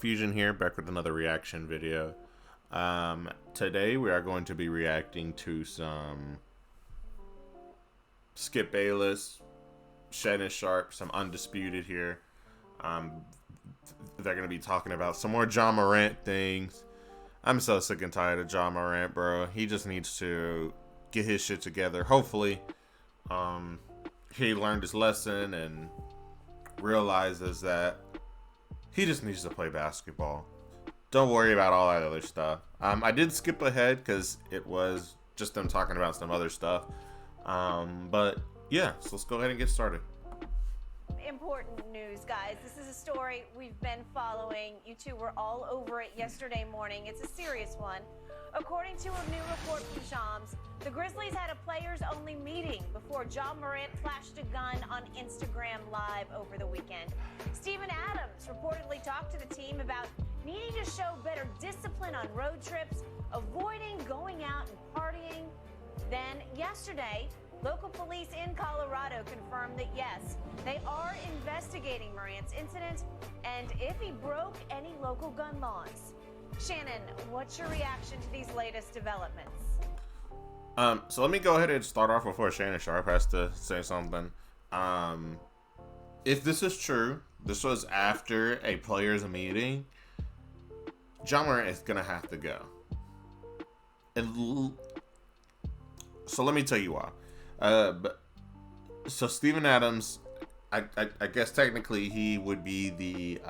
Fuzion here, back with another reaction video. Today we are going to be reacting to some Skip Bayless, Shannon Sharp, some Undisputed here. They're going to be talking about some more John Morant things. I'm so sick and tired of John Morant, bro. He just needs to get his shit together. Hopefully, he learned his lesson and realizes that he just needs to play basketball. Don't worry about all that other stuff. I did skip ahead because it was just them talking about some other stuff. But yeah, so let's go ahead and get started. Important news, guys. This is a story we've been following. You two were all over it yesterday morning. It's a serious one. According to a new report from Shams, the Grizzlies had a players-only meeting before John Morant flashed a gun on Instagram Live over the weekend. Steven Adams reportedly talked to the team about needing to show better discipline on road trips, avoiding going out and partying. Then yesterday, local police in Colorado confirmed that yes, they are investigating Morant's incident and if he broke any local gun laws. Shannon, what's your reaction to these latest developments? So let me go ahead and start off before Shannon Sharp has to say something. If this is true, this was after a players' meeting, John Morant is gonna have to go. And so let me tell you why. So Steven Adams, I guess technically he would be the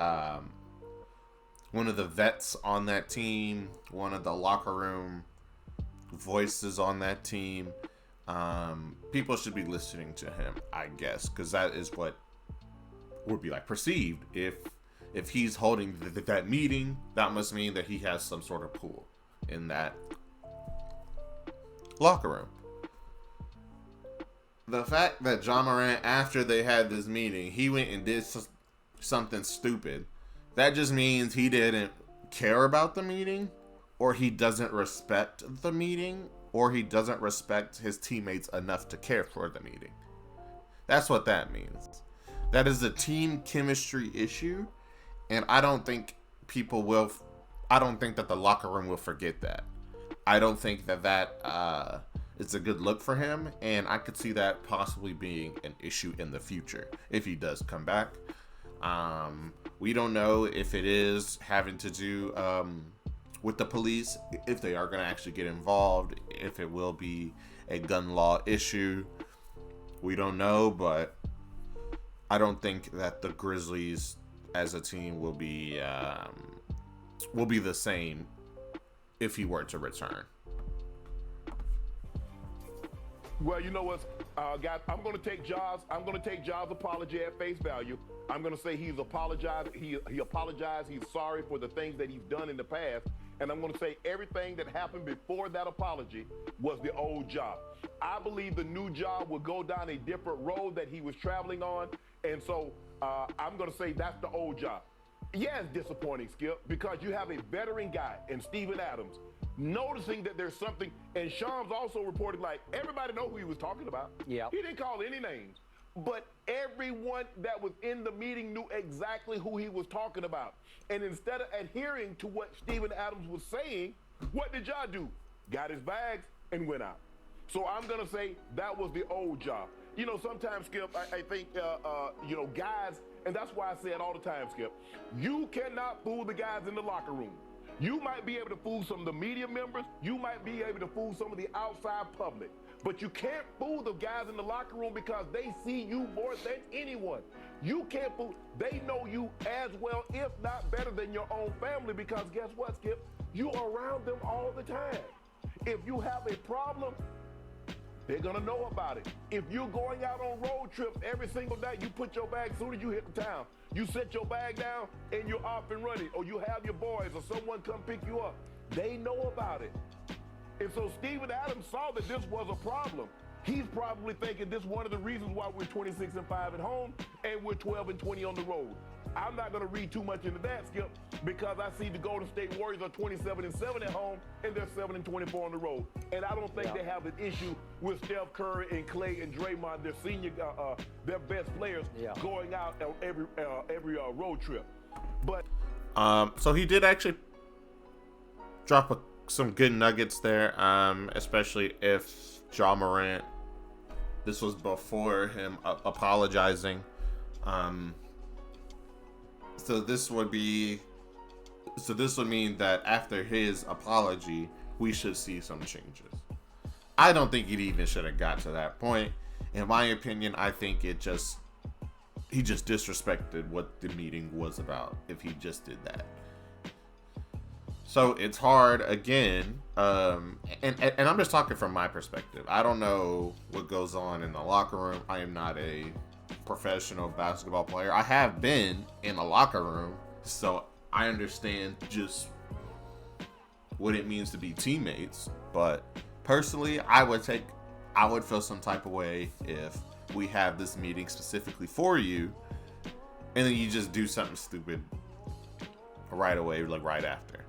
one of the vets on that team, one of the locker room voices on that team. People should be listening to him, I guess, because that is what would be like perceived. If he's holding that meeting, that must mean that he has some sort of pull in that locker room. The fact that John Morant, after they had this meeting, he went and did something stupid, that just means he didn't care about the meeting, or he doesn't respect the meeting, or he doesn't respect his teammates enough to care for the meeting. That's what that means. That is a team chemistry issue, and I don't think that the locker room will forget that. I don't think that it's a good look for him, and I could see that possibly being an issue in the future if he does come back. We don't know if it is having to do with the police, if they are going to actually get involved, if it will be a gun law issue. We don't know, but I don't think that the Grizzlies as a team will be the same if he were to return. Well, you know what, guys, I'm going to take Ja's apology at face value. I'm going to say he's apologized. He apologized. He's sorry for the things that he's done in the past. And I'm going to say everything that happened before that apology was the old job. I believe the new job will go down a different road that he was traveling on. And so I'm going to say that's the old job. Yeah, it's disappointing, Skip, because you have a veteran guy in Steven Adams noticing that there's something, and Shams also reported like everybody know who he was talking about. Yeah, he didn't call any names, but everyone that was in the meeting knew exactly who he was talking about. And instead of adhering to what Steven Adams was saying, what did y'all do? Got his bags and went out. So I'm gonna say that was the old job. You know, sometimes, Skip, I think you know, guys, and that's why I say it all the time, Skip, you cannot fool the guys in the locker room. You might be able to fool some of the media members. You might be able to fool some of the outside public. But you can't fool the guys in the locker room because they see you more than anyone. You can't fool. They know you as well, if not better than your own family, because guess what, Skip? You are around them all the time. If you have a problem, they're going to know about it. If you're going out on road trips every single night, you put your bag as soon as you hit the town. You set your bag down and you're off and running, or you have your boys or someone come pick you up. They know about it. And so Steven Adams saw that this was a problem. He's probably thinking this is one of the reasons why we're 26-5 at home and we're 12-20 on the road. I'm not going to read too much into that, Skip, because I see the Golden State Warriors are 27-7 at home and they're 7-24 on the road. And I don't think they have an issue with Steph Curry and Clay and Draymond, their senior, their best players, going out on every road trip. But So he did actually drop some good nuggets there, especially if Ja Morant, this was before him apologizing. So this would mean that after his apology, we should see some changes. I don't think it even should have got to that point. In my opinion, I think he just disrespected what the meeting was about if he just did that. So it's hard again, and I'm just talking from my perspective. I don't know what goes on in the locker room. I am not a professional basketball player. I have been in a locker room, so I understand just what it means to be teammates. But personally, I would feel some type of way if we have this meeting specifically for you, and then you just do something stupid right away, like right after.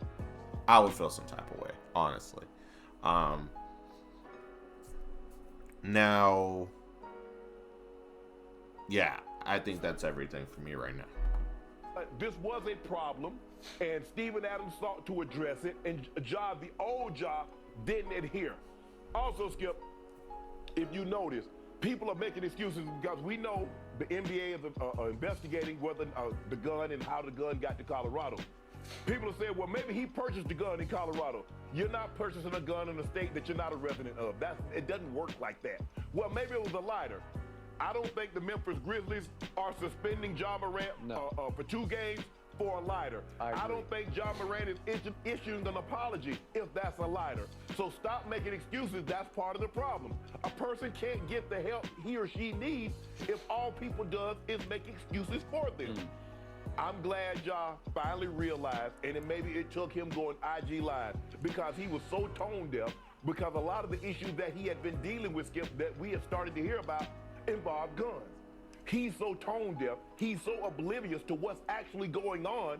I would feel some type of way, honestly. Now, yeah, I think that's everything for me right now. This was a problem, and Steven Adams sought to address it, and Ja, the old Ja, didn't adhere. Also, Skip, if you notice, people are making excuses because we know the NBA is investigating whether the gun and how the gun got to Colorado. People are saying, well, maybe he purchased the gun in Colorado. You're not purchasing a gun in a state that you're not a resident of. It doesn't work like that. Well, maybe it was a lighter. I don't think the Memphis Grizzlies are suspending Ja Morant for 2 games for a lighter. I don't think Ja Morant is issuing an apology if that's a lighter. So stop making excuses. That's part of the problem. A person can't get the help he or she needs if all people does is make excuses for them. I'm glad Ja finally realized, and maybe it took him going IG Live because he was so tone deaf, because a lot of the issues that he had been dealing with, Skip, that we have started to hear about involve guns. He's so tone deaf, he's so oblivious to what's actually going on.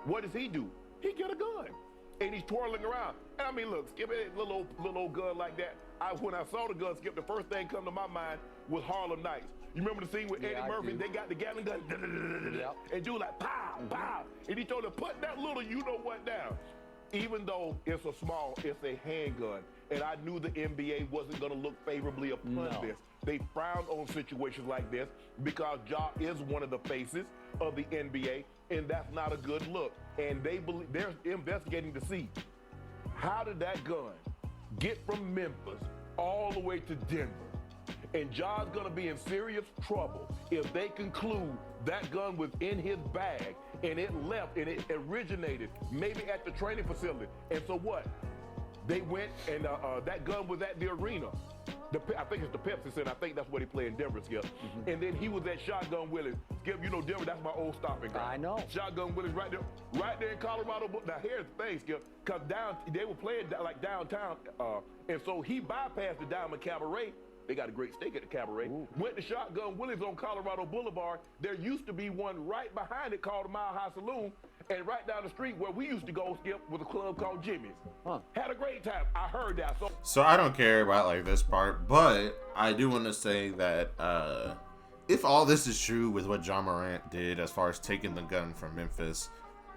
What does he do? He get a gun, and he's twirling around. And I mean, look, Skip, a little old gun like that. When I saw the gun, Skip, the first thing come to my mind was Harlem Nights. You remember the scene with Eddie Murphy? They got the Gatling gun, and do like pow, pow, and he told him put that little you-know-what down. Even though it's a handgun, and I knew the NBA wasn't going to look favorably upon this. They frown on situations like this because Ja is one of the faces of the NBA, and that's not a good look. And they're investigating to see how did that gun get from Memphis all the way to Denver. And Ja's gonna be in serious trouble if they conclude that gun was in his bag and it left and it originated maybe at the training facility. And so what? They went and that gun was at the arena. I think it's the Pepsi Center. I think that's what he played in Denver, Skip. And then he was at Shotgun Willie's. Skip, you know Denver, that's my old stomping ground. I know. Shotgun Willie's right there in Colorado. Now here's the thing, Skip, because they were playing like downtown, and so he bypassed the Diamond Cabaret. They got a great steak at the Cabaret. Ooh. Went to Shotgun Willie's on Colorado Boulevard. There used to be one right behind it called the Mile High Saloon. And right down the street where we used to go, Skip, was a club called Jimmy's. Had a great time. I heard that. So I don't care about like this part, but I do want to say that if all this is true with what Ja Morant did as far as taking the gun from Memphis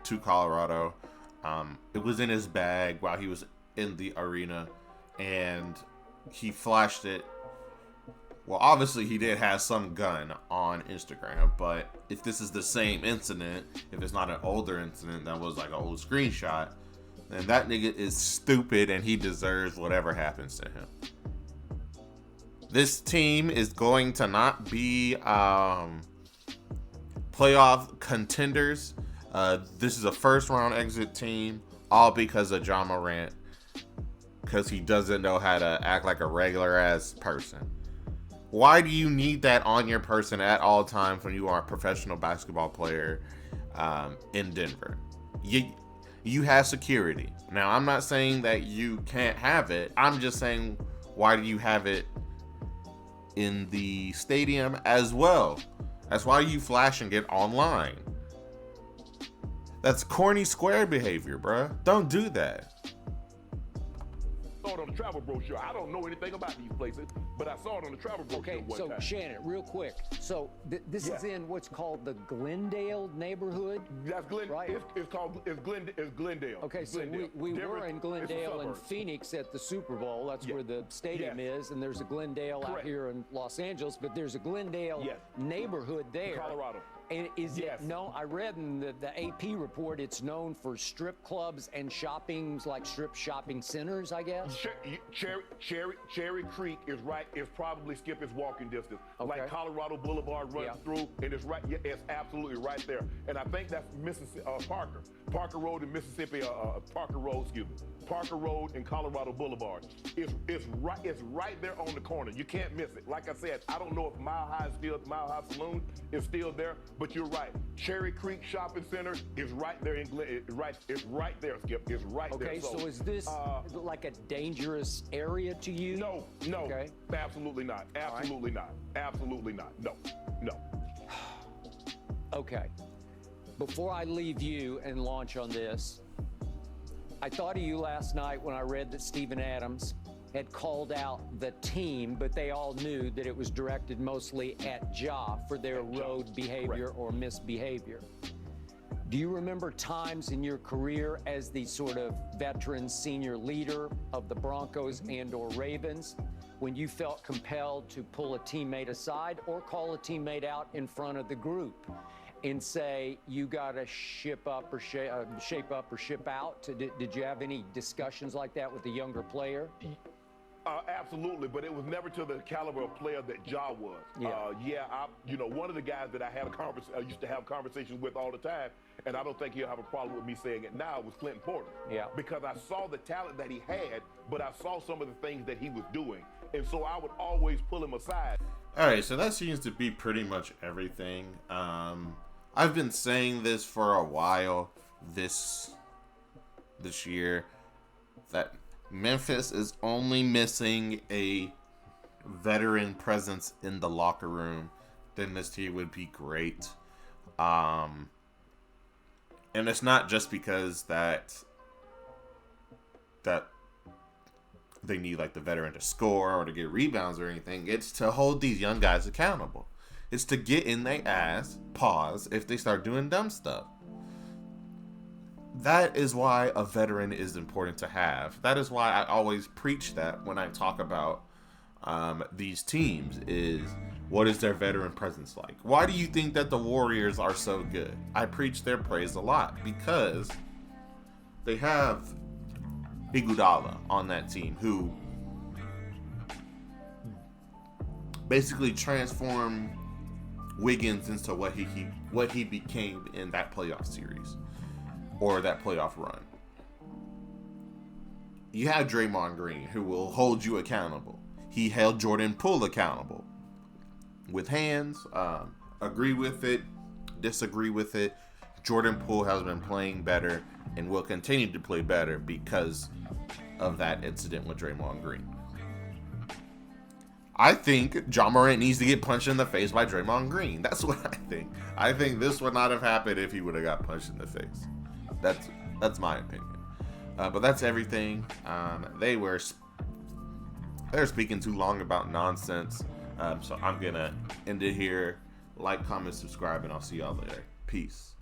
to Colorado, it was in his bag while he was in the arena, and he flashed it. Well, obviously he did have some gun on Instagram, but if this is the same incident, if it's not an older incident that was like an old screenshot, then that nigga is stupid and he deserves whatever happens to him. This team is going to not be playoff contenders. This is a first round exit team, all because of Ja Morant, because he doesn't know how to act like a regular ass person. Why do you need that on your person at all times when you are a professional basketball player in Denver? You have security. Now, I'm not saying that you can't have it. I'm just saying, why do you have it in the stadium as well? That's why you flash and get online. That's corny square behavior, bruh. Don't do that. On travel brochure. I don't know anything about these places, but I saw it on the travel brochure Okay, one so time. Shannon, real quick. So this is in what's called the Glendale neighborhood? That's right? It's Glendale. Okay, so Glendale. we Denver, were in it's a Glendale and suburb. Phoenix at the Super Bowl. That's where the stadium is, and there's a Glendale out Correct. here in Los Angeles, but there's a Glendale neighborhood there. Colorado. And is it known? I read in the AP report it's known for strip clubs and shoppings, like strip shopping centers, I guess. Cherry Creek is right. It's probably skip its walking distance. Okay. Like Colorado Boulevard runs through, and it's right. Yeah, it's absolutely right there. And I think that's Mississippi Parker Road in Mississippi. Parker Road and Colorado Boulevard. It's right there on the corner. You can't miss it. Like I said, I don't know if Mile High Saloon is still there, but you're right. Cherry Creek Shopping Center is right there in it's right there, Skip. It's right there. Okay, so is this like a dangerous area to you? No. Okay. Absolutely not. Absolutely not. Absolutely not. No. Okay. Before I leave you and launch on this, I thought of you last night when I read that Steven Adams had called out the team, but they all knew that it was directed mostly at Ja for their road behavior or misbehavior. Do you remember times in your career as the sort of veteran senior leader of the Broncos and or Ravens when you felt compelled to pull a teammate aside or call a teammate out in front of the group and say, you got to shape up or ship out? Did you have any discussions like that with the younger player? Absolutely, but it was never to the caliber of player that Ja was. One of the guys that I used to have conversations with all the time, and I don't think he'll have a problem with me saying it now, was Clinton Porter. Yeah. Because I saw the talent that he had, but I saw some of the things that he was doing, and so I would always pull him aside. All right, so that seems to be pretty much everything. I've been saying this for a while this year, that Memphis is only missing a veteran presence in the locker room. Then this team would be great. And it's not just because that they need like the veteran to score or to get rebounds or anything. It's to hold these young guys accountable. It's to get in their ass, pause, if they start doing dumb stuff. That is why a veteran is important to have. That is why I always preach that when I talk about these teams is, what is their veteran presence like? Why do you think that the Warriors are so good? I preach their praise a lot because they have Iguodala on that team who basically transformed Wiggins into what he became in that playoff series or that playoff run. You have Draymond Green, who will hold you accountable. He held Jordan Poole accountable with hands. Agree with it, disagree with it. Jordan Poole has been playing better and will continue to play better because of that incident with Draymond Green. I think Ja Morant needs to get punched in the face by Draymond Green. That's what I think. I think this would not have happened if he would have got punched in the face. That's my opinion. But that's everything. They're speaking too long about nonsense. So I'm gonna end it here. Like, comment, subscribe, and I'll see y'all later. Peace.